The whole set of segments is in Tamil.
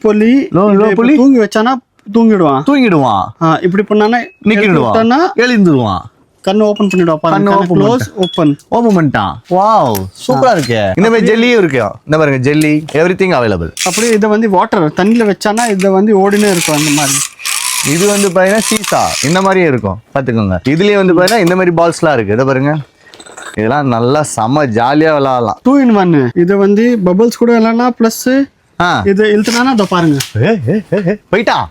பொலி தூங்கி வச்சானா தூங்கிடுவான். இப்படி பண்ணானா நிக்கிடுவான், எழுந்துருவான். கண்ணு ஓபன் பண்ணிடுவா பாருங்க. க்ளோஸ் ஓபன் பண்ணிட்டான். வாவ், சூப்பரா இருக்கு. இந்த மாதிரி ஜெல்லியும் இருக்கு. இந்த பாருங்க, ஜெல்லி எவ்ரிதிங் அவைலபிள். அப்படியே இதை வந்து வாட்டர் தண்ணியில வச்சானா இது வந்து ஓடினே இருக்கும். அந்த மாதிரி இது வந்து பாத்தீங்கன்னா சீசா இந்த மாதிரியே இருக்கும். பாத்துக்கோங்க. இதுலயே வந்து பாத்தீங்கன்னா இந்த மாதிரி பால்ஸ்லாம் இருக்கு. இதை பாருங்க, இதெல்லாம் நல்லா செம்ம ஜாலியா விளையாடலாம். 2 in 1. இது வந்து பபிள்ஸ் கூட விளையாடலாம். பிளஸ் இது இழுத்துனா அதை பாருங்க போயிட்டான்,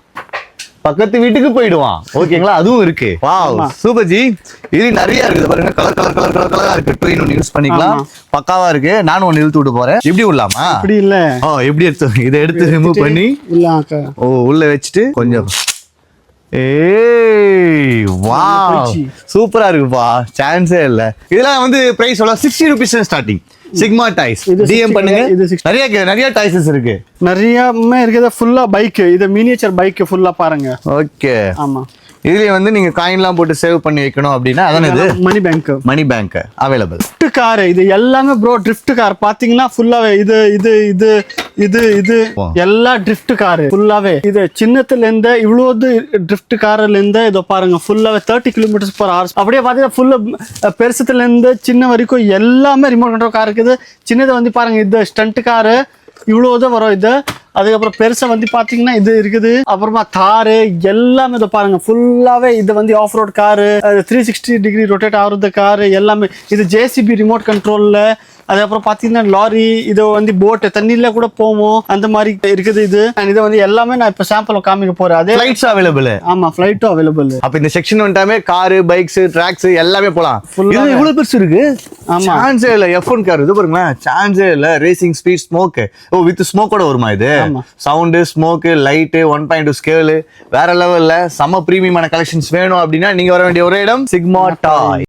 பக்கத்து வீட்டுக்கு போயிடுவான். ஓகேங்களா, அதுவும் இருக்கு. Wow, super G. இது நிறைய இருக்குது பாருங்க. கலரா இருக்கு. 2 in 1 யூஸ் பண்ணிக்கலாம். பக்காவா இருக்கு. நானும் ஒன்னு இழுத்து விட்டு போறேன். இப்படி விடலாமா? இப்படி இல்ல. எப்படி எடுத்து இதை எடுத்து ரிமூவ் பண்ணி உள்ள வச்சுட்டு கொஞ்சம் வாவ், சூப்பரா இருக்குப்பா. சான்ஸே இல்ல. இதெல்லாம் வந்து price 60 rupees starting. Sigma toys DM பண்ணுங்க. நிறைய டாய்ஸஸ் இருக்கு. நிறையமே இருக்குது. ஃபுல்லா பைக். இது மினியேச்சர் பைக் ஃபுல்லா பாருங்க. ஓகே. ஆமா. இதுல வந்து நீங்க காயின்லாம் போட்டு சேவ் பண்ணி வைக்கணும் அப்படின்னா அதானே இது money bank available. Drift car இது எல்லாமே ப்ரோ. ட்ரிஃப்ட் கார் பாத்தீங்கன்னா ஃபுல்லாவே இது எல்லா ட்ரிஃப்ட் கார் ஃபுல்லாவே. இது சின்னத்துல இருந்து இவ்வளவு ட்ரிஃப்ட் கார்ல இருந்து இதோ பாருங்க ஃபுல்லாவே 30 km/h. அப்படியே பாத்தீங்கன்னா ஃபுல்லா பெருசுல இருந்து சின்ன வரைக்கும் எல்லாமே ரிமோட் கண்ட்ரோல் கார் இருக்குது. சின்னது வந்து பாருங்க இது ஸ்டண்ட் காரு இவ்வளவுதான் வரும் இது. அதுக்கப்புறம் பெருசா வந்து பாத்தீங்கன்னா இது இருக்குது. அப்புறமா தாரு எல்லாமே இதை பாருங்க ஃபுல்லாவே. இது வந்து off road car, 360 degree rotate ஆகுறது காரு எல்லாமே. இது ஜேசிபி ரிமோட் கண்ட்ரோல்ல. அதுக்கப்புறம் பாத்தீங்கன்னா லாரி, இது வந்து போட் தண்ணியில கூட போவோம் அந்த மாதிரி இருக்குது இது. இதை வந்து எல்லாமே நான் இப்ப சாம்பிள் காமிக்க போறேன். அதே ஃளைட்ஸ் அவைலபிள். ஆமா, ஃளைட்டும் அவைலபிள். அப்ப இந்த செக்ஷன் வந்துட்டாமே காரு, பைக்ஸ், ட்ராக்ஸ் எல்லாமே போலாம். இது இவ்வளவு பெருசு இருக்கு. ஆமா, சான்ஸே இல்ல. F1 கார் இது பாருங்க, சான்ஸே இல்ல. Racing speed, smoke. வித் ஸ்மோக்கோட வருமா இது? சவுண்ட், ஸ்மோக், லைட், 1.2 ஸ்கேல் வேற லெவல்ல. செம பிரீமியமான கலெக்ஷன்ஸ் வேணும் அப்படின்னா நீங்க வர வேண்டிய ஒரே இடம் சிக்மா டாய்.